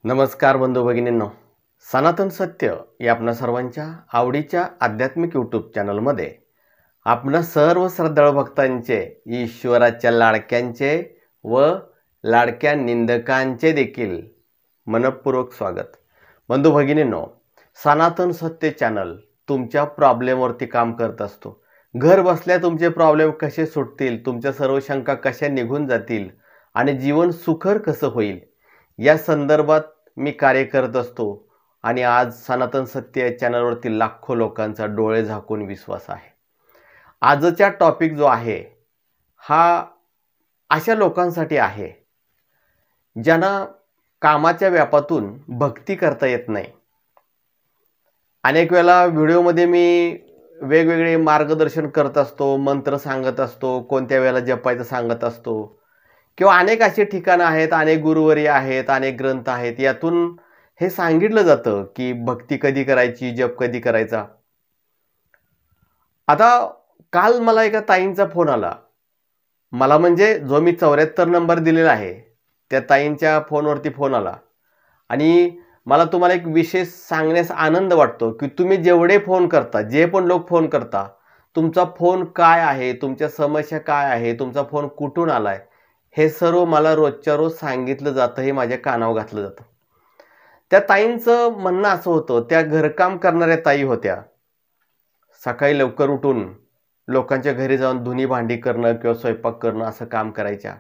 नमस्कार बंधू भगिनींनो, सनातन सत्य या आपणा सर्वांच्या आवडीच्या आध्यात्मिक यूट्यूब चॅनलमध्ये आपणा सर्व श्रद्धाळू भक्तांचे, ईश्वराच्या लाडक्यांचे व लाडक्या निंदकांचे देखील मनपूर्वक स्वागत। बंधू भगिनींनो, सनातन सत्य चॅनल तुमच्या प्रॉब्लेमवरती काम करत असतो। घर बसल्या तुमचे प्रॉब्लेम कसे सुटतील, तुमच्या सर्व शंका कशा निघून जातील आणि जीवन सुखर कसं होईल या संदर्भात मी कार्य करत असतो। आणि आज सनातन सत्य या चॅनलवरती लाखो लोकांचा डोळे झाकून विश्वास आहे। आजचा टॉपिक जो आहे हा अशा लोकांसाठी आहे ज्यांना कामाच्या व्यापातून भक्ती करता येत नाही। अनेक वेळा व्हिडिओमध्ये मी वेगवेगळे मार्गदर्शन करत असतो, मंत्र सांगत असतो, कोणत्या वेळेला जपायचं सांगत असतो किंवा अनेक असे ठिकाणं आहेत, अनेक गुरुवर्य आहेत, अनेक ग्रंथ आहेत, यातून हे सांगितलं जातं की भक्ती कधी करायची, जप कधी करायचा। आता काल मला एका ताईंचा फोन आला, मला म्हणजे जो मी 74 नंबर दिलेला आहे त्या ताईंच्या फोनवरती फोन आला आणि मला तुम्हाला एक विशेष सांगण्यास आनंद वाटतो की तुम्ही जेवढे फोन करता, जे पण लोक फोन करता, तुमचा फोन काय आहे, तुमच्या समस्या काय आहे, तुमचा फोन कुठून आलाय, हे सर्व मला रोजच्या रोज सांगितलं जातं, हे माझ्या कानावर घातलं जातं। त्या ताईंचं म्हणणं असं होतं, त्या घरकाम करणाऱ्या ताई होत्या। सकाळी लवकर उठून लोकांच्या घरी जाऊन धुनी भांडी करणं किंवा स्वयंपाक करणं असं काम करायच्या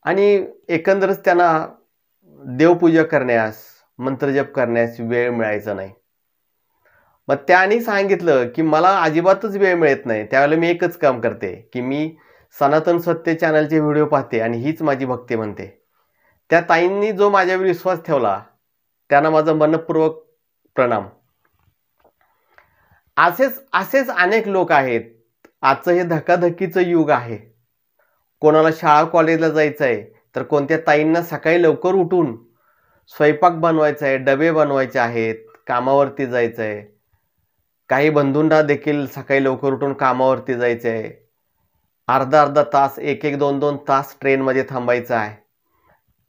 आणि एकंदरच त्यांना देवपूजा करण्यास, मंत्रजप करण्यास वेळ मिळायचा नाही। मग त्यांनी सांगितलं की मला अजिबातच वेळ मिळत नाही। त्यावेळेला मी एकच काम करते की मी सनातन सत्य चॅनलचे व्हिडिओ पाहते आणि हीच माझी भक्ती म्हणते। त्या ताईंनी जो माझ्यावर विश्वास ठेवला त्यांना माझा मनपूर्वक प्रणाम। असेच अनेक लोक आहेत। आजचं हे धकाधकीचं युग आहे। कोणाला शाळा कॉलेजला जायचं आहे तर कोणत्या ताईंना सकाळी लवकर उठून स्वयंपाक बनवायचा आहे, डबे बनवायचे आहेत, कामावरती जायचं आहे। काही बंधूंना देखील सकाळी लवकर उठून कामावरती जायचं आहे। अर्धा तास, एक 2 तास ट्रेनमध्ये थांबायचं आहे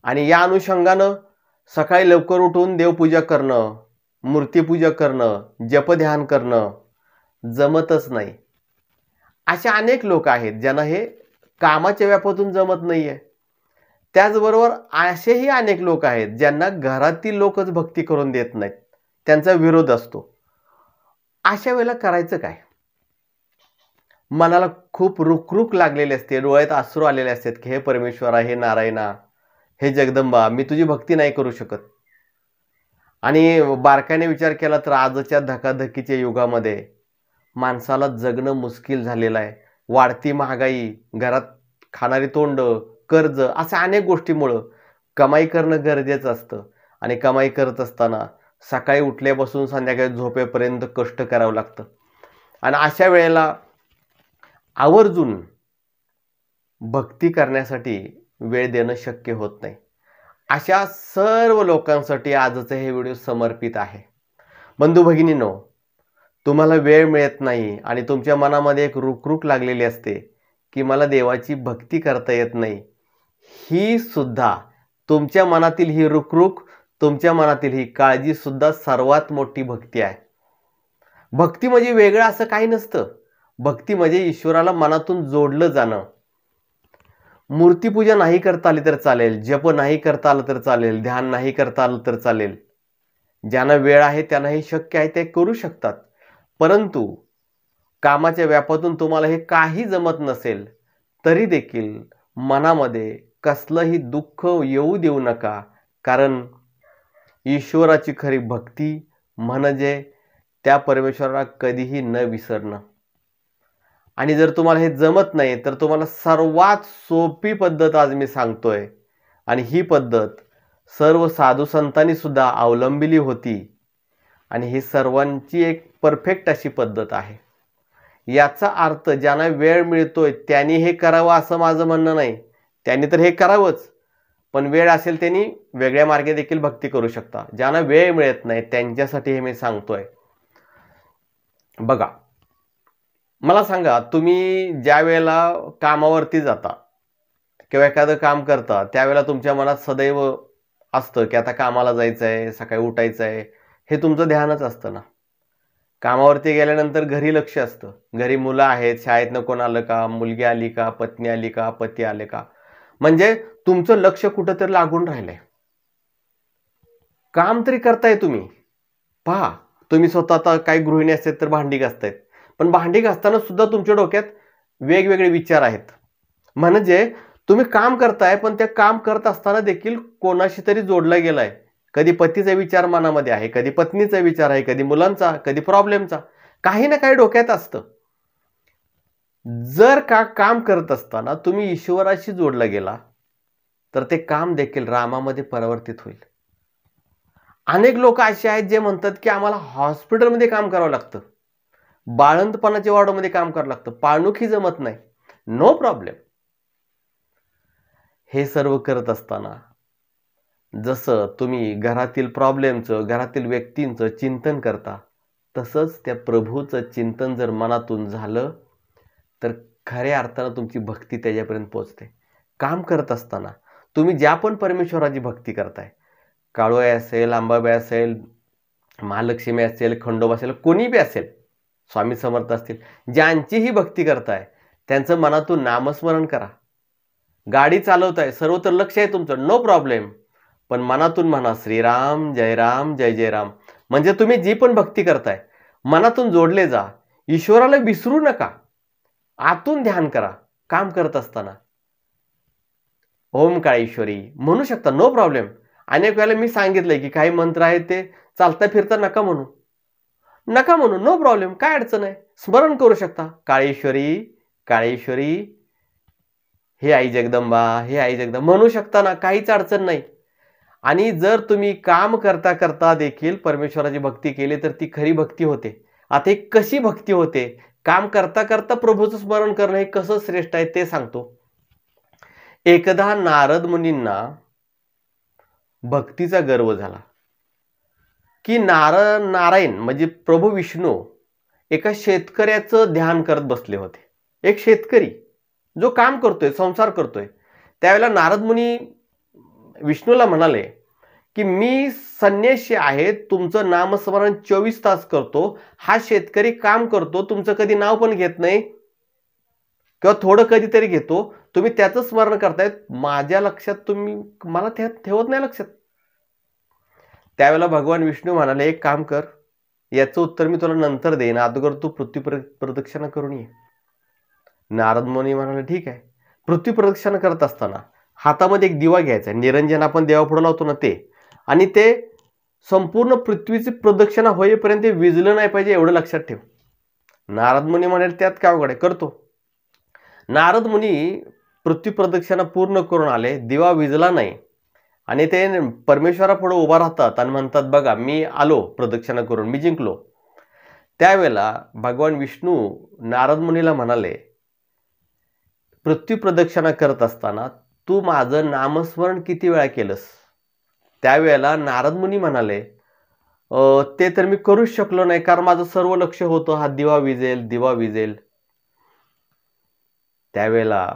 आणि या अनुषंगानं सकाळी लवकर उठून देवपूजा करणं, मूर्तीपूजा करणं, जपध्यान करणं जमतच नाही। अशा अनेक लोक आहेत ज्यांना हे कामाच्या व्यापातून जमत नाहीये। त्याचबरोबर असेही अनेक लोक आहेत ज्यांना घरातील लोकच भक्ती करून देत नाहीत, त्यांचा विरोध असतो। अशा वेळेला करायचं काय? मनाला खूप रुखरुख लागलेली असते, डोळ्यात अश्रू आलेले असतात की हे परमेश्वरा, हे नारायणा, हे जगदंबा, मी तुझी भक्ती नाही करू शकत। आणि बारकाईने विचार केला तर आजच्या धकाधकीच्या युगामध्ये माणसाला जगणं मुश्किल झालेलं आहे। वाढती महागाई, घरात खाणारी तोंड, कर्ज, अशा अनेक गोष्टीमुळं कमाई करणं गरजेचं असतं आणि कमाई करत असताना सकाळी उठल्यापासून संध्याकाळी झोपेपर्यंत कष्ट करावं लागतं आणि अशा वेळेला आवर्जून भक्ती करण्यासाठी वेळ देणं शक्य होत नाही। अशा सर्व लोकांसाठी आजचं हे व्हिडिओ समर्पित आहे। बंधू भगिनींनो, तुम्हाला वेळ मिळत नाही आणि तुमच्या मनामध्ये एक रुखरुख लागलेली असते की मला देवाची भक्ती करता येत नाही, ही सुद्धा तुमच्या मनातील ही रुखरुख, तुमच्या मनातील ही काळजी सुद्धा सर्वात मोठी भक्ती आहे। भक्ती म्हणजे वेगळं असं काही नसतं। भक्ती म्हणजे ईश्वराला मनातून जोडलं जाणं। मूर्तीपूजा नाही करता आली तर चालेल, जप नाही करता आलं तर चालेल, ध्यान नाही करता आलं तर चालेल। ज्यांना वेळ आहे त्यांना हे शक्य आहे, ते करू शकतात। परंतु कामाच्या व्यापातून तुम्हाला हे काही जमत नसेल तरी देखील मनामध्ये कसलंही दुःख येऊ देऊ नका, कारण ईश्वराची खरी भक्ती म्हणजे त्या परमेश्वराला कधीही न विसरणं। आणि जर तुम्हाला हे जमत नाही तर तुम्हाला सर्वात सोपी पद्धत आज मी सांगतोय आणि ही पद्धत सर्व साधू संतांनी सुद्धा अवलंबिली होती आणि ही सर्वांची एक परफेक्ट अशी पद्धत आहे। याचा अर्थ ज्यांना वेळ मिळतोय त्यांनी हे करावं असं माझं म्हणणं नाही, त्यांनी तर हे करावंच, पण वेळ असेल त्यांनी वेगळ्या मार्गे देखील भक्ती करू शकता। ज्यांना वेळ मिळत नाही त्यांच्यासाठी हे मी सांगतोय। बघा, मला सांगा, तुम्ही ज्या वेळेला कामावरती जाता किंवा एखादं काम करता त्यावेळेला तुमच्या मनात सदैव असतं की आता कामाला जायचं आहे, सकाळी उठायचं आहे, हे तुमचं ध्यानच असतं ना. कामावरती गेल्यानंतर घरी लक्ष असतं. घरी मुलं आहेत, शाळेतनं कोण आलं का, मुलगी आली का, पत्नी आली का, पती आले का, म्हणजे तुमचं लक्ष कुठंतरी लागून राहिलंय. काम तरी करताय तुम्ही. पहा, तुम्ही स्वतः आता काही गृहिणी असतात तर भांडी घासतायत, पण भांडी घासताना सुद्धा तुमच्या डोक्यात वेगवेगळे विचार आहेत. म्हणजे तुम्ही काम करताय, पण त्या काम करत असताना देखील कोणाशी तरी जोडला गेलाय. कधी पतीचा विचार मनामध्ये आहे, कधी पत्नीचा विचार आहे, कधी मुलांचा, कधी प्रॉब्लेमचा, काही ना काही डोक्यात असतं. जर का काम करत असताना तुम्ही ईश्वराशी जोडला गेला तर ते काम देखील रामामध्ये परिवर्तित होईल. अनेक लोक असे आहेत जे म्हणतात की आम्हाला हॉस्पिटलमध्ये काम करावं लागतं, बाळंतपणाच्या वॉर्डमध्ये काम करावं लागतं, पाळणुखी जमत नाही. No problem. हे सर्व करत असताना जसं तुम्ही घरातील प्रॉब्लेमचं, घरातील व्यक्तींचं चिंतन करता, तसंच त्या प्रभूचं चिंतन जर मनातून झालं तर खऱ्या अर्थानं तुमची भक्ती त्याच्यापर्यंत पोहोचते. काम करत असताना तुम्ही ज्या पण परमेश्वराची भक्ती करताय, काळोबाई असेल, अंबाबाई असेल, महालक्ष्मी असेल, खंडोबा असेल, कोणी बी असेल, स्वामी समर्थ असतील, ज्यांचीही भक्ती करताय त्यांचं मनातून नामस्मरण करा. गाडी चालवताय, सर्वत्र लक्ष आहे तुमचं, नो प्रॉब्लेम, पण मनातून म्हणा श्रीराम जय राम जय जय राम. म्हणजे तुम्ही जी पण भक्ती करताय मनातून जोडले जा. ईश्वराला विसरू नका, आतून ध्यान करा. काम करत असताना ओम काळेश्वरी म्हणू शकता, नो प्रॉब्लेम. अनेक वेळेला मी सांगितलंय की काही मंत्र आहेत ते चालता फिरता नका म्हणू, नका म्हणू, नो प्रॉब्लेम, काय अडचण आहे. स्मरण करू शकता, काळेश्वरी काळेश्वरी, हे आई जगदंबा, हे आई जगदंबा म्हणू शकता ना, काहीच अडचण नाही. आणि जर तुम्ही काम करता करता देखील परमेश्वराची भक्ती केली तर ती खरी भक्ती होते. आता एक कशी भक्ती होते, काम करता करता प्रभूचं स्मरण करणं हे कसं श्रेष्ठ आहे ते सांगतो. एकदा नारद मुनींना भक्तीचा गर्व झाला की नारायण म्हणजे प्रभू विष्णू एका शेतकऱ्याचं ध्यान करत बसले होते. एक शेतकरी जो काम करतोय, संसार करतोय. त्यावेळेला नारद मुनी विष्णूला म्हणाले की मी संन्यासी आहे, तुमचं नामस्मरण 24 तास करतो. हा शेतकरी काम करतो, तुमचं कधी नाव पण घेत नाही किंवा थोडं कधीतरी घेतो, तुम्ही त्याचं स्मरण करतायत, माझ्या लक्षात तुम्ही मला ठेवत नाही लक्षात. त्यावेळेला भगवान विष्णू म्हणाले एक काम कर, याचं उत्तर मी तुला नंतर देईन, अगोदर तू पृथ्वी प्रदक्षिणा करून ये. नारद मुनी म्हणाले ठीक आहे. पृथ्वी प्रदक्षिणा करत असताना हातामध्ये एक दिवा घ्यायचा, निरंजन आपण देवापुढे लावतो ना ते, आणि ते संपूर्ण पृथ्वीची प्रदक्षिणा होईपर्यंत ते विजलं नाही पाहिजे एवढं लक्षात ठेव. नारद मुनी म्हणाले त्यात काय अवघड आहे, करतो. नारद मुनी पृथ्वी प्रदक्षिणा पूर्ण करून आले, दिवा विजला नाही, आणि ते परमेश्वरापुढे उभा राहतात आणि म्हणतात बघा मी आलो प्रदक्षिणा करून, मी जिंकलो. त्यावेळेला भगवान विष्णू नारद मुनीला म्हणाले पृथ्वी प्रदक्षिणा करत असताना तू माझं नामस्मरण किती वेळा केलंस. त्यावेळेला नारद मुनी म्हणाले ते तर मी करूच शकलो नाही, कारण माझं सर्व लक्ष होतं हा दिवा विजेल, दिवा विजेल. त्यावेळेला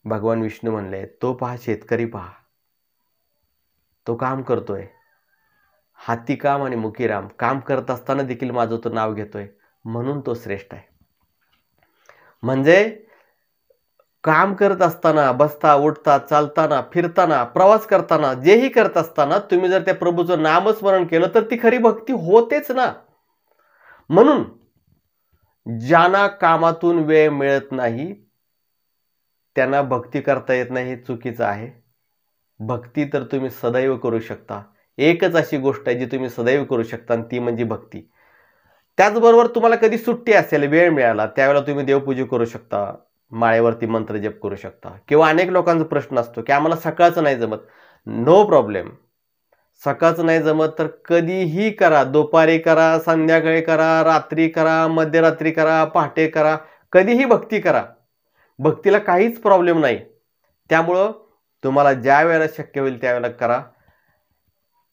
भगवान विष्णू म्हणले तो पहा शेतकरी पहा, तो काम करतोय, हाती काम आणि मुखी राम, काम करत असताना देखील माझं तो नाव घेतोय, म्हणून तो श्रेष्ठ आहे. म्हणजे काम करत असताना, बसता उठता, चालताना, फिरताना, प्रवास करताना, जेही करत असताना तुम्ही जर त्या प्रभूचं नामस्मरण केलं तर ती खरी भक्ती होतेच ना. म्हणून ज्यांना कामातून वेळ मिळत नाही त्यांना भक्ती करता येत नाही हे चुकीचं आहे. भक्ती तर तुम्ही सदैव करू शकता. एकच अशी गोष्ट आहे जी तुम्ही सदैव करू शकता आणि ती म्हणजे भक्ती. त्याचबरोबर तुम्हाला कधी सुट्टी असेल, वेळ मिळाला, त्यावेळेला तुम्ही देवपूजा करू शकता, माळेवरती मंत्र जप करू शकता. किंवा अनेक लोकांचा प्रश्न असतो की आम्हाला सकाळचं नाही जमत, नो प्रॉब्लेम. सकाळचं नाही जमत तर कधीही करा, दुपारी करा, संध्याकाळी करा, रात्री करा, मध्यरात्री करा, पहाटे करा, कधीही भक्ती करा. भक्तीला काहीच प्रॉब्लेम नाही. त्यामुळं तुम्हाला ज्या वेळेला शक्य होईल त्यावेळेला करा.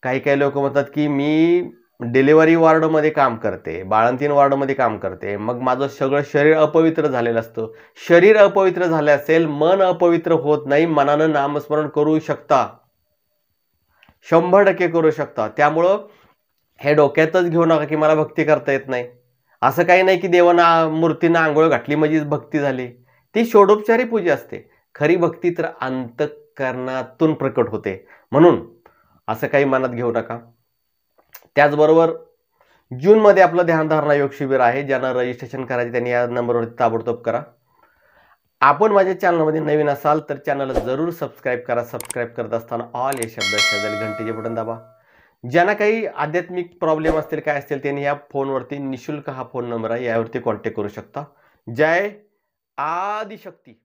काही काही लोक म्हणतात की मी डिलिव्हरी वॉर्डमध्ये काम करते, बाळंतीण वॉर्डमध्ये काम करते, मग माझं सगळं शरीर अपवित्र झालेलं असतं. शरीर अपवित्र झाले असेल, मन अपवित्र होत नाही, मनानं नामस्मरण करू शकता. 100% करू शकता. त्यामुळं हे डोक्यातच घेऊ नका की मला भक्ती करता येत नाही. असं काही नाही की देवाना मूर्तींना आंघोळ घातली म्हणजेच भक्ती झाली. ती षोडोपचारी पूजा असते. खरी भक्ती तर अंतःकरणातून प्रकट होते. म्हणून असं काही मनात घेऊ नका. त्याचबरोबर जूनमध्ये आपलं ध्यानधारणा योग शिबिर आहे. ज्यांना रजिस्ट्रेशन करायचे त्यांनी या नंबरवरती ताबडतोब करा. आपण माझ्या चॅनलमध्ये नवीन असाल तर चॅनलला जरूर सबस्क्राईब करा. सबस्क्राईब करत असताना ऑल या शब्दात शेजारी घंटेचे बटन दाबा. ज्यांना काही आध्यात्मिक प्रॉब्लेम असतील काय असतील त्यांनी या फोनवरती निशुल्क हा फोन नंबर आहे यावरती कॉन्टॅक्ट करू शकता. जय आदिशक्ती.